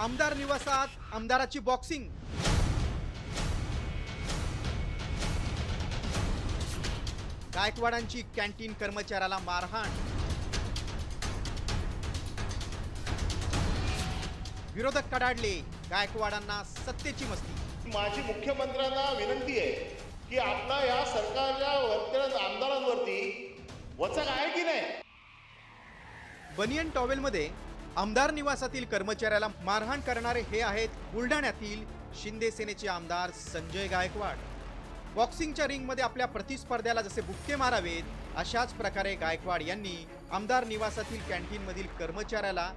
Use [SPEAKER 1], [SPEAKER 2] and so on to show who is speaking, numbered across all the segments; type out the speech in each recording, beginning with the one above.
[SPEAKER 1] आमदार निवासात आमदाराची boxing. गायकवाडांची canteen कर्मचाऱ्याला मारहाण। विरोधक कडाडले, गायकवाडांना सत्तेची मस्ती।
[SPEAKER 2] माझी मुख्यमंत्र्यांना विनंती आहे की आपला या सरकारच्या वरच्या आमदारांवरती वचक आहे की नाही।
[SPEAKER 1] बनियन टॉवेलमध्ये आमदार निवासातील कर्मचाऱ्याला मारहाण करणारे हे आहेत बुलढाण्यातील शिंदे सेनेचे आमदार संजय गायकवाड। बॉक्सिंगच्या रिंगमध्ये आपल्या प्रतिस्पर्ध्याला जसे बुक्के मारावेत अशाच प्रकारे गायकवाड यांनी आमदार निवासातील कॅन्टीनमधील कर्मचाऱ्याला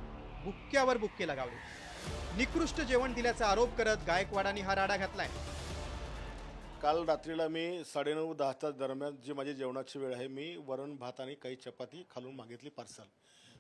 [SPEAKER 1] बुक्क्यावर बुक्के लगावले। निकृष्ट जेवण दिल्याचा आरोप करत गायकवाडांनी हा राडा घातलाय।
[SPEAKER 2] काल रात्रीला मी 9:30-10 दरम्यान जी माझी जेवणाची वेळ आहे, मी वरण भात आणि काही चपाती खालून मागितली पार्सल।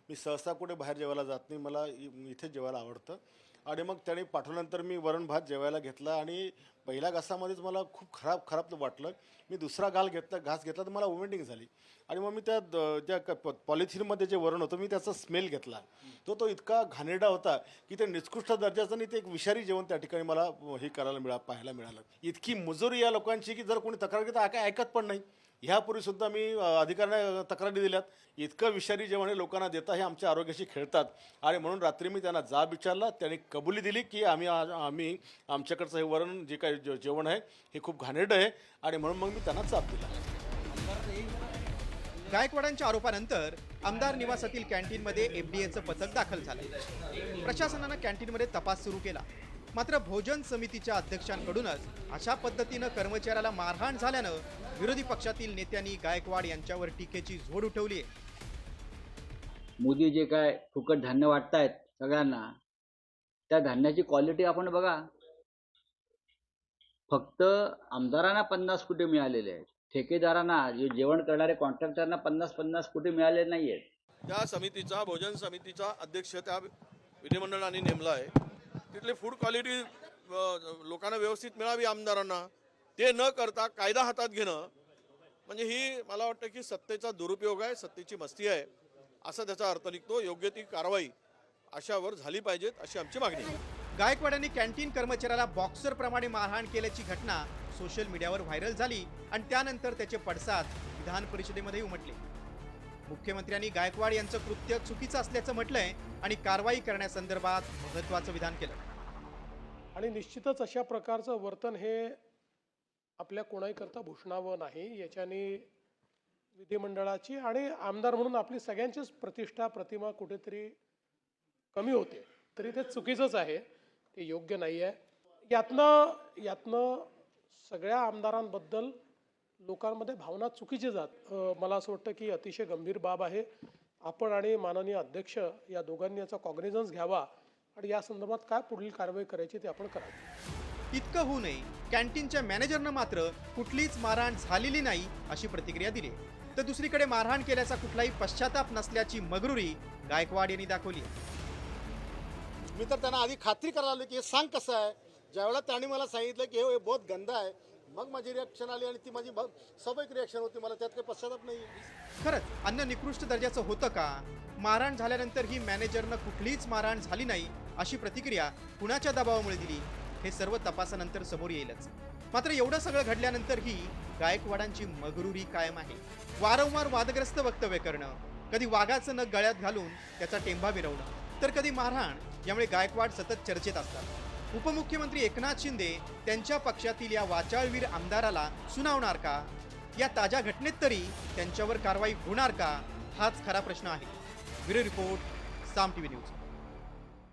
[SPEAKER 2] मी सहसा कुठे बाहेर जेवायला जात नाही, मला इथे जेवायला आवडतं। आणि मग त्याने पाठवल्यानंतर मी वरण भात जेवायला घेतला आणि पहिल्या घासामध्येच मला खूप खराब वाटलं। मी दुसरा घास घेतला तर मला वॉमिटिंग झाली आणि मग मी त्या पॉलिथिनमध्ये जे वरण होतं मी त्याचा स्मेल घेतला। तो इतका घाणेरडा होता की ते निकृष्ट दर्जाचं आणि ते एक विषारी जेवण त्या ठिकाणी मला हे पाहायला मिळालं। इतकी मुजोरी या लोकांची की जर कोणी तक्रार घेता काय ऐकत पण नाही। ह्यापूर्वी सुद्धा मी अधिकाऱ्यांना तक्रारी दिल्यात। इतकं विषारी जेवण लोकांना देता हे आमच्या आरोग्याशी खेळतात आणि म्हणून रात्री मी त्यांना जाब विचारला। त्यांनी कबुली दिली की आम्ही आमच्याकडचं हे वरण जे काही जेवण आहे हे खूप घाणेरडं आहे आणि म्हणून मग मी त्यांना जाब दिला।
[SPEAKER 1] गायकवाडांच्या आरोपानंतर आमदार निवासातील कॅन्टीनमध्ये एफडीएचं पथक दाखल झालं। प्रशासनानं कॅन्टीनमध्ये तपास सुरू केला, मात्र भोजन समितीच्या अध्यक्षांकडूनच अशा पद्धतीनं कर्मचाऱ्याला मारहाण झाल्यानं विरोधी पक्षातील नेत्यांनी गायकवाड यांच्यावर टीकेची झोड उठवली आहे।
[SPEAKER 3] मोदी जे काय फुकट धान्य वाटतायत सगळ्यांना, त्या धान्याची क्वालिटी आपण बघा। फक्त आमदारांना 50 कोटी मिळालेले आहेत, ठेकेदारांना जे जेवण करणारे कॉन्ट्रॅक्टरना 50 कोटी मिळाले नाहीयेत।
[SPEAKER 4] त्या समितीचा भोजन समितीचा अध्यक्ष त्या विधिमंडळाने नेमला आहे। तिथली फूड क्वालिटी लोकांना व्यवस्थित मिळावी आमदारांना, ते न करता कायदा हातात घेणं म्हणजे ही मला वाटतं की सत्तेचा दुरुपयोग आहे, सत्तेची मस्ती आहे असा त्याचा अर्थ निघतो। योग्य ती कारवाई अशावर झाली पाहिजेत अशी आमची मागणी आहे।
[SPEAKER 1] गायकवाडांनी कॅन्टीन कर्मचाऱ्याला बॉक्सर प्रमाणे मारहाण केल्याची घटना सोशल मीडियावर व्हायरल झाली आणि त्यानंतर त्याचे पडसाद विधान परिषदेमध्ये उमटले। मुख्यमंत्र्यांनी गायकवाड यांचं कृत्य चुकीचं असल्याचं म्हटलंय आणि कारवाई करण्यासंदर्भात महत्त्वाचं विधान केलं।
[SPEAKER 5] आणि निश्चितच अशा प्रकारचं वर्तन हे आपल्या कोणाही करता भूषणावं नाही। याच्याने विधिमंडळाची आणि आमदार म्हणून आपली सगळ्यांचीच प्रतिष्ठा प्रतिमा कुठेतरी कमी होते। तरी ते चुकीचंच आहे, ते योग्य नाही आहे। यातनं सगळ्या आमदारांबद्दल लोकांमध्ये भावना चुकीची जात। मला असं वाटतं की अतिशय गंभीर बाब आहे। आपण आणि माननीय अध्यक्ष या दोघांनी याचा कॉग्निझन्स घ्यावा आणि या संदर्भात काय पुढील कारवाई करायची ते आपण करावी।
[SPEAKER 1] इतकं होऊ नये, कॅन्टीनच्या मॅनेजरनं मात्र कुठलीच मारहाण झालेली नाही अशी प्रतिक्रिया दिली, तर दुसरीकडे मारहाण केल्याचा कुठलाही पश्चाताप नसल्याची मगरुरी गायकवाड यांनी दाखवली।
[SPEAKER 2] मी तर त्यांना आधी खात्री करायला आलो की हे सांग कसं आहे। ज्यावेळेला त्यांनी मला सांगितलं की हे बहुत गंदा आहे, मग माझी रिॲक्शन आली आणि ती माझी स्वाभाविक रिॲक्शन होती। मला त्यात काही पश्चाताप नाही।
[SPEAKER 1] खरंच अन्न निकृष्ट दर्जाचं होतं का? मारहाण झाल्यानंतर ही मॅनेजरनं कुठलीच मारहाण झाली नाही अशी प्रतिक्रिया कुणाच्या दबावामुळे दिली हे सर्व तपासानंतर समोर येईलच। मात्र एवढं सगळं घडल्यानंतरही गायकवाडांची मगरुरी कायम आहे। वारंवार वादग्रस्त वक्तव्य करणं, कधी वाघाचं नख गळ्यात घालून त्याचा टेंभा मिरवणं, तर कधी मारहाण, यामुळे गायकवाड सतत चर्चेत असतात। उपमुख्यमंत्री एकनाथ शिंदे त्यांच्या पक्षातील या वाचाळवीर आमदाराला सुनावणार का? या ताज्या घटनेत तरी त्यांच्यावर कारवाई होणार का? हाच खरा प्रश्न आहे। ब्युरो रिपोर्ट, साम टीव्ही न्यूज।